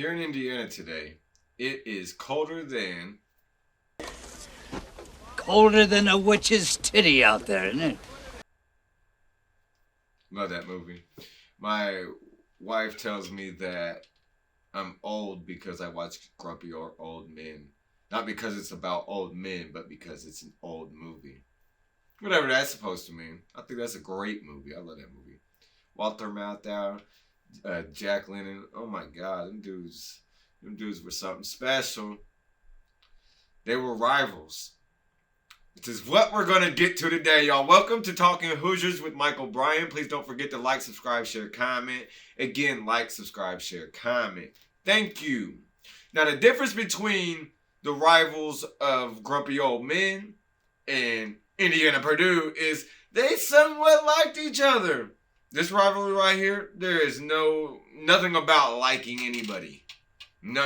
Here in Indiana today, it is colder than... Colder than a witch's titty out there, isn't it? Love that movie. My wife tells me that I'm old because I watch Grumpy or Old Men. Not because it's about old men, but because it's an old movie. Whatever that's supposed to mean. I think that's a great movie. I love that movie. Walter Matthau, Jack Lemmon. Oh my God, them dudes were something special. They were rivals. Which is what we're going to get to today, y'all. Welcome to Talking Hoosiers with Michael Bryan. Please don't forget to like, subscribe, share, comment. Again, like, subscribe, share, comment. Thank you. Now, the difference between the rivals of Grumpy Old Men and Indiana Purdue is they somewhat liked each other. This rivalry right here, there is nothing about liking anybody. No.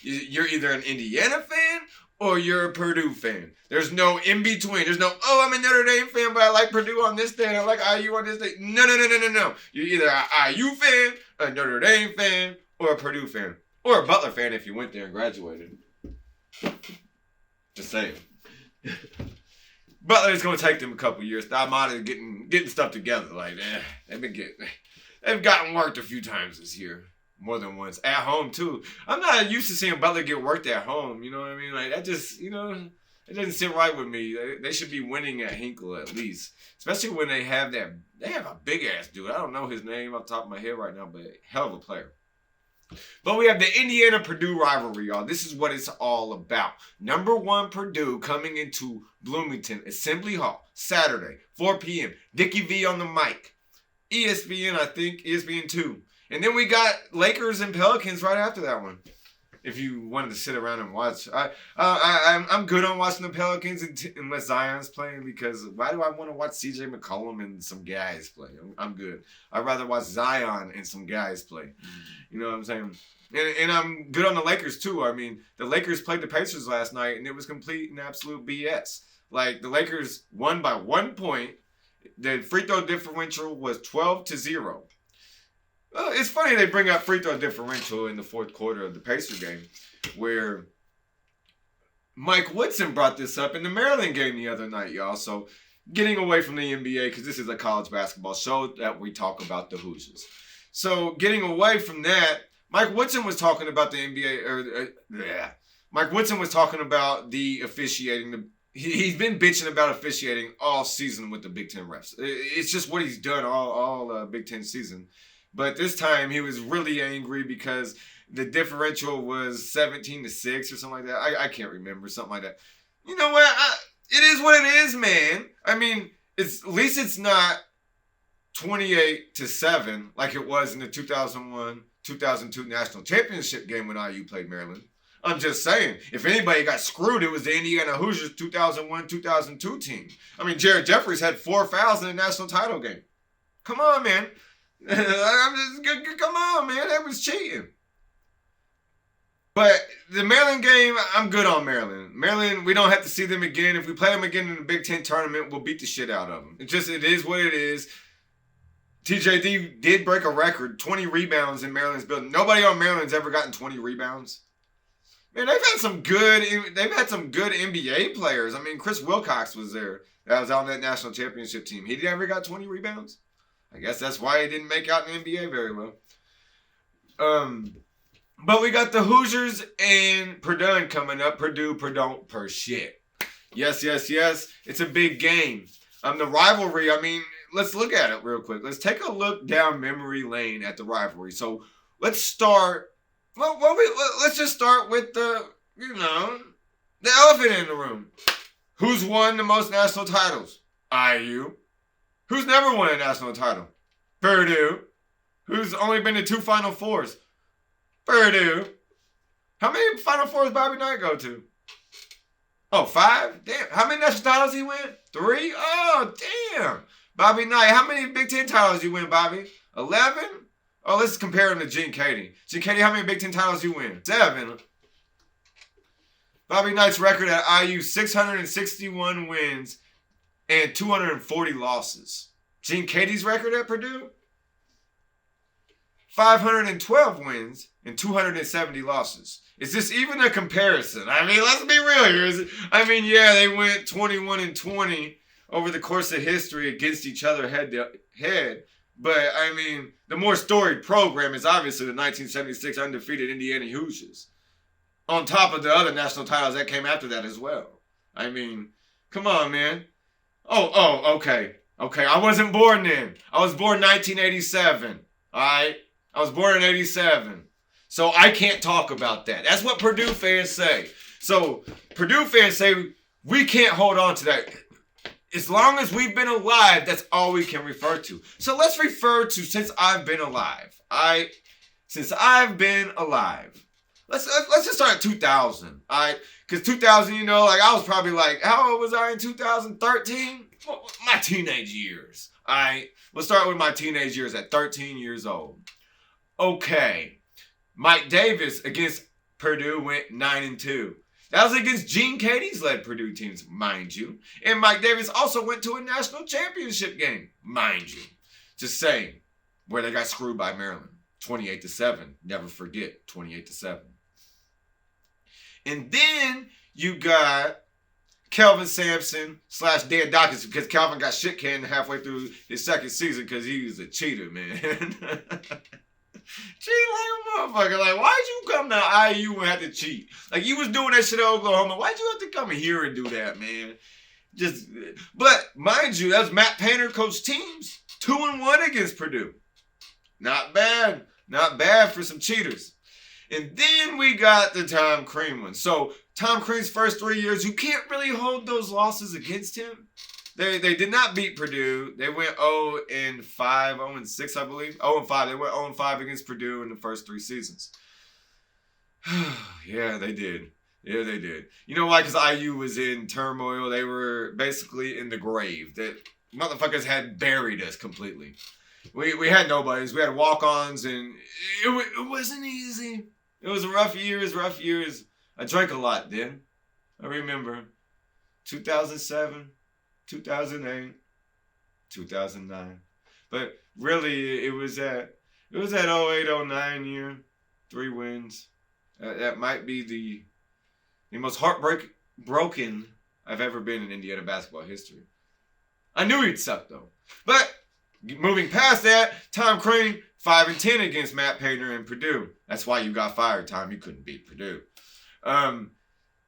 You're either an Indiana fan or you're a Purdue fan. There's no in between. There's no, I'm a Notre Dame fan, but I like Purdue on this day and I like IU on this day. No. You're either an IU fan, a Notre Dame fan, or a Purdue fan. Or a Butler fan if you went there and graduated. Just saying. Butler's going to take them a couple years. I'm out of getting stuff together. Like, they've gotten worked a few times this year. More than once. At home, too. I'm not used to seeing Butler get worked at home. You know what I mean? Like, that just, it doesn't sit right with me. They should be winning at Hinkle at least. Especially when they have a big-ass dude. I don't know his name off the top of my head right now, but hell of a player. But we have the Indiana-Purdue rivalry, y'all. This is what it's all about. Number 1 Purdue coming into Bloomington Assembly Hall Saturday, 4 p.m. Dickie V on the mic. ESPN, I think. ESPN 2. And then we got Lakers and Pelicans right after that one. If you wanted to sit around and watch. I'm good on watching the Pelicans unless Zion's playing, because why do I want to watch CJ McCollum and some guys play? I'm good. I'd rather watch Zion and some guys play. You know what I'm saying? And I'm good on the Lakers too. I mean, the Lakers played the Pacers last night and it was complete and absolute BS. Like, the Lakers won by 1 point. The free throw differential was 12-0. It's funny they bring up free throw differential in the fourth quarter of the Pacer game, where Mike Woodson brought this up in the Maryland game the other night, y'all. So, getting away from the NBA, because this is a college basketball show that we talk about the Hoosiers. So, getting away from that, Mike Woodson was talking about the NBA, Mike Woodson was talking about the officiating. He's been bitching about officiating all season with the Big Ten refs. It's just what he's done all Big Ten season. But this time he was really angry because the differential was 17-6 or something like that. I can't remember, something like that. You know what? It is what it is, man. I mean, at least it's not 28-7 like it was in the 2001-2002 national championship game when IU played Maryland. I'm just saying, if anybody got screwed, it was the Indiana Hoosiers 2001-2002 team. I mean, Jared Jeffries had 4 fouls in the national title game. Come on, man. Come on, man. That was cheating. But the Maryland game, I'm good on Maryland. Maryland, we don't have to see them again. If we play them again in the Big Ten tournament, we'll beat the shit out of them. It is what it is. TJD did break a record, 20 rebounds in Maryland's building. Nobody on Maryland's ever gotten 20 rebounds. Man, they've had some good NBA players. I mean, Chris Wilcox was there. That was on that national championship team. He never got 20 rebounds. I guess that's why he didn't make out in the NBA very well. But we got the Hoosiers and Purdone coming up. Purdue, Purdont, Purshiiiieeet. Yes. It's a big game. The rivalry, I mean, let's look at it real quick. Let's take a look down memory lane at the rivalry. So let's start. Let's just start with the elephant in the room. Who's won the most national titles? IU. Who's never won a national title? Purdue. Who's only been to 2 Final Fours? Purdue. How many Final Fours Bobby Knight go to? Oh, 5? Damn. How many national titles he win? 3? Oh, damn. Bobby Knight. How many Big Ten titles you win, Bobby? 11? Oh, let's compare him to Gene Katie. Gene Katie, how many Big Ten titles you win? 7. Bobby Knight's record at IU, 661 wins and 240 losses. Gene Katie's record at Purdue? 512 wins and 270 losses. Is this even a comparison? I mean, let's be real here. Yeah, they went 21-20 over the course of history against each other head to head. But, the more storied program is obviously the 1976 undefeated Indiana Hoosiers. On top of the other national titles that came after that as well. Come on, man. Okay. I wasn't born then. I was born 1987. All right? I was born in 87. So I can't talk about that. That's what Purdue fans say. So Purdue fans say we can't hold on to that. As long as we've been alive, that's all we can refer to. So let's refer to since I've been alive. Since I've been alive. Let's just start at 2000. All right? Because 2000, I was probably how old was I in 2013? My teenage years. All right? Let's start with my teenage years at 13 years old. Okay. Mike Davis against Purdue went 9-2. That was against Gene Katie's led Purdue teams, mind you. And Mike Davis also went to a national championship game, mind you. Just saying, where they got screwed by Maryland. 28-7. Never forget, 28-7. And then you got Kelvin Sampson / Dan Dawkins, because Calvin got shit canned halfway through his second season because he was a cheater, man. Cheat like a motherfucker. Why'd you come to IU and have to cheat? You was doing that shit at Oklahoma. Why'd you have to come here and do that, man? But mind you, that was Matt Painter coached teams. 2-1 against Purdue. Not bad. Not bad for some cheaters. And then we got the Tom Crean one. So Tom Crean's first 3 years, you can't really hold those losses against him. They did not beat Purdue. They went 0-5, 0-6, I believe. 0-5. They went 0-5 against Purdue in the first 3 seasons. Yeah, they did. Yeah, they did. You know why? Because IU was in turmoil. They were basically in the grave. That motherfuckers had buried us completely. We had nobodies. We had walk-ons, and it wasn't easy. It was rough years. I drank a lot then. I remember 2007. 2008, 2009. But really, it was that 08-09 year, 3 wins. That might be the most heartbroken I've ever been in Indiana basketball history. I knew he'd suck, though. But moving past that, Tom Crean, 5-10 against Matt Painter and Purdue. That's why you got fired, Tom. You couldn't beat Purdue.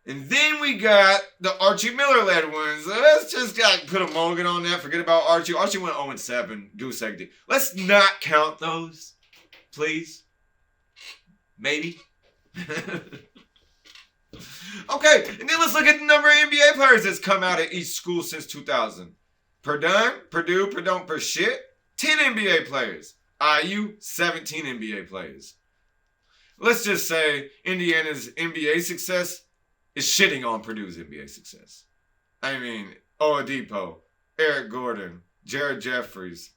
And then we got the Archie Miller-led ones. Let's just put a mulligan on that. Forget about Archie. Archie went 0-7. Goose egg did. Let's not count those, please. Maybe. Okay, and then let's look at the number of NBA players that's come out of each school since 2000. Purdone, Purdue, Purdont, Purshiiiieeet, 10 NBA players. IU, 17 NBA players. Let's just say Indiana's NBA success is shitting on Purdue's NBA success. Oladipo, Eric Gordon, Jared Jeffries.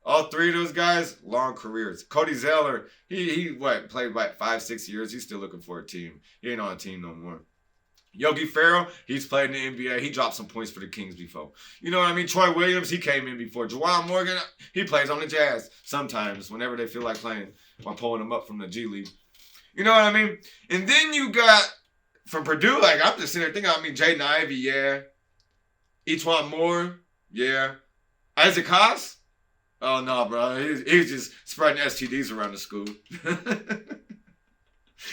All 3 of those guys, long careers. Cody Zeller, he played 5-6 years. He's still looking for a team. He ain't on a team no more. Yogi Ferrell, he's played in the NBA. He dropped some points for the Kings before. You know what I mean? Troy Williams, he came in before. Jawan Morgan, he plays on the Jazz sometimes whenever they feel like playing while pulling them up from the G League. You know what I mean? And then you got, from Purdue, I'm just sitting there thinking, Jaden Ivey, yeah. E'Twaun Moore, yeah. Isaac Haas? Oh, no, bro. He's just spreading STDs around the school.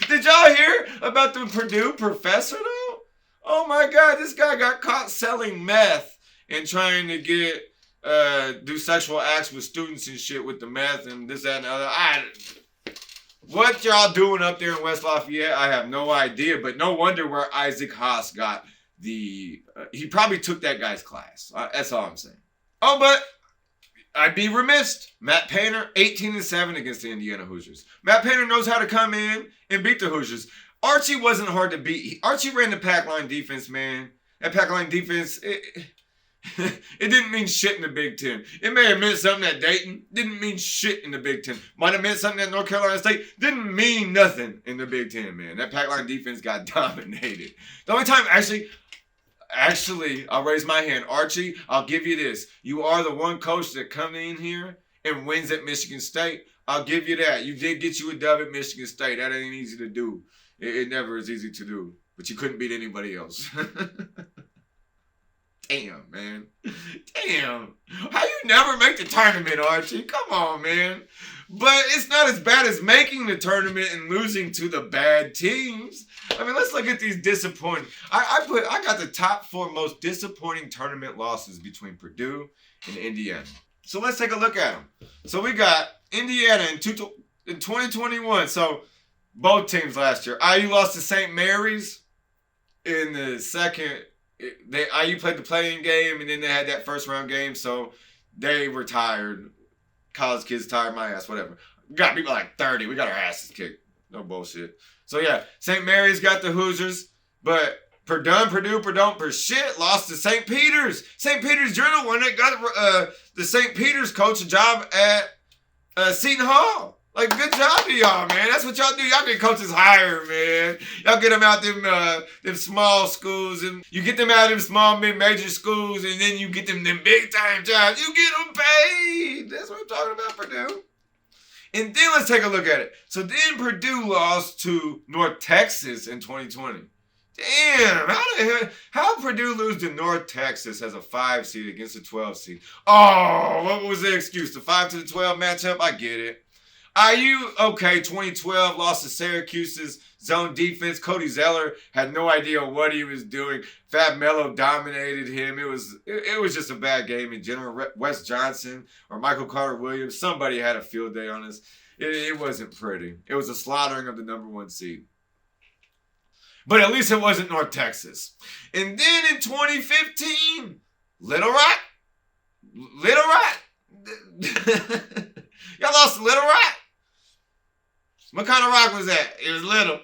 Did y'all hear about the Purdue professor, though? Oh, my God. This guy got caught selling meth and trying to do sexual acts with students and shit with the meth and this, that, and the other. What y'all doing up there in West Lafayette, I have no idea. But no wonder where Isaac Haas got he probably took that guy's class. That's all I'm saying. Oh, but I'd be remiss. Matt Painter, 18-7 against the Indiana Hoosiers. Matt Painter knows how to come in and beat the Hoosiers. Archie wasn't hard to beat. Archie ran the pack line defense, man. That pack line defense, it didn't mean shit in the Big Ten. It may have meant something at Dayton. Didn't mean shit in the Big Ten. Might have meant something at North Carolina State. Didn't mean nothing in the Big Ten, man. That pack line defense got dominated. The only time, actually, I'll raise my hand. Archie, I'll give you this. You are the one coach that come in here and wins at Michigan State. I'll give you that. You did get you a dub at Michigan State. That ain't easy to do. It never is easy to do. But you couldn't beat anybody else. Damn, man. Damn. How you never make the tournament, Archie? Come on, man. But it's not as bad as making the tournament and losing to the bad teams. I mean, let's look at these disappointing. I got the top 4 most disappointing tournament losses between Purdue and Indiana. So let's take a look at them. So we got Indiana in 2021. So both teams last year. IU lost to St. Mary's in the second. IU played the playing game, and then they had that first round game, so they were tired. College kids tired my ass, whatever. We got people like 30. We got our asses kicked. No bullshit. So yeah, St. Mary's got the Hoosiers, but Purdue, Purdont, Purshiiiieeet lost to St. Peter's. St. Peter's, you're the one that got the St. Peter's coach a job at Seton Hall. Like, good job to y'all, man. That's what y'all do. Y'all get coaches hired, man. Y'all get them out them small schools, and you get them out of them small mid-major schools, and then you get them big-time jobs. You get them paid. That's what I'm talking about, Purdue. And then let's take a look at it. So then Purdue lost to North Texas in 2020. Damn, how Purdue lose to North Texas as a 5 seed against a 12 seed? Oh, what was the excuse? The 5 to the 12 matchup? I get it. IU, okay, 2012, lost to Syracuse's zone defense. Cody Zeller had no idea what he was doing. Fab Melo dominated him. It was just a bad game in general. Wes Johnson or Michael Carter-Williams, somebody had a field day on us. It wasn't pretty. It was a slaughtering of the number 1 seed. But at least it wasn't North Texas. And then in 2015, Little Rock. Y'all lost to Little Rock. What kind of rock was that? It was little.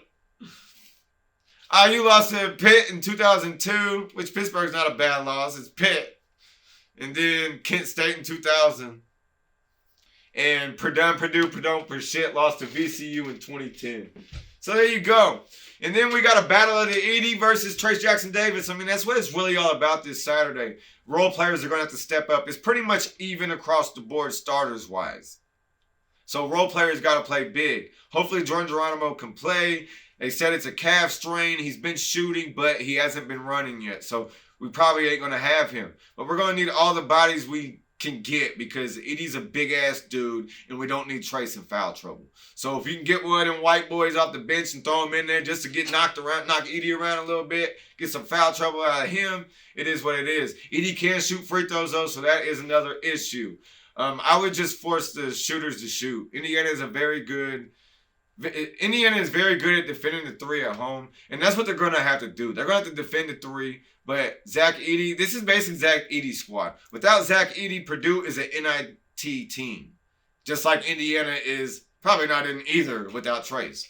IU lost to Pitt in 2002, which Pittsburgh's not a bad loss. It's Pitt. And then Kent State in 2000. And Purdue, Purdont, Purshiiiieeet lost to VCU in 2010. So there you go. And then we got a battle of the Edie versus Trace Jackson Davis. I mean, that's what it's really all about this Saturday. Role players are going to have to step up. It's pretty much even across the board starters-wise. So role players got to play big. Hopefully Jordan Geronimo can play. They said it's a calf strain. He's been shooting, but he hasn't been running yet. So we probably ain't going to have him. But we're going to need all the bodies we can get because Edie's a big-ass dude, and we don't need Trace in foul trouble. So if you can get one of them white boys off the bench and throw him in there just to get knock Edie around a little bit, get some foul trouble out of him, it is what it is. Edie can shoot free throws, though, so that is another issue. I would just force the shooters to shoot. Indiana is very good at defending the 3 at home, and that's what they're going to have to do. They're going to have to defend the 3, but Zach Edey, this is basically Zach Edey's squad. Without Zach Edey, Purdue is an NIT team, just like Indiana is probably not in either without Trace.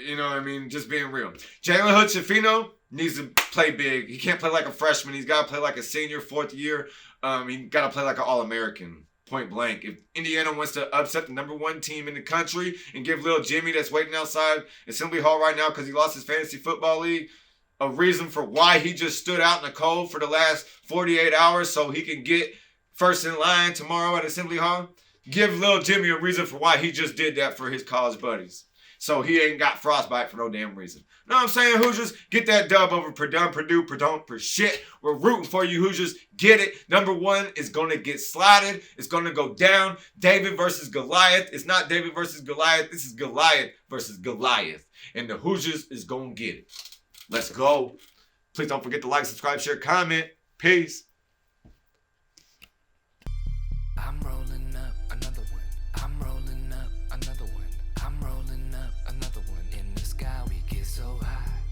You know what I mean? Just being real. Jalen Hood-Schifino needs to play big. He can't play like a freshman. He's got to play like a senior, 4th year. He got to play like an All-American, point blank. If Indiana wants to upset the number 1 team in the country and give little Jimmy that's waiting outside Assembly Hall right now because he lost his fantasy football league a reason for why he just stood out in the cold for the last 48 hours so he can get first in line tomorrow at Assembly Hall, give little Jimmy a reason for why he just did that for his college buddies. So he ain't got frostbite for no damn reason. Know what I'm saying, Hoosiers? Get that dub over Purdue, Purdont, Purshiiiieeet. We're rooting for you, Hoosiers. Get it. Number 1 is going to get slotted. It's going to go down. David versus Goliath. It's not David versus Goliath. This is Goliath versus Goliath. And the Hoosiers is going to get it. Let's go. Please don't forget to like, subscribe, share, comment. Peace.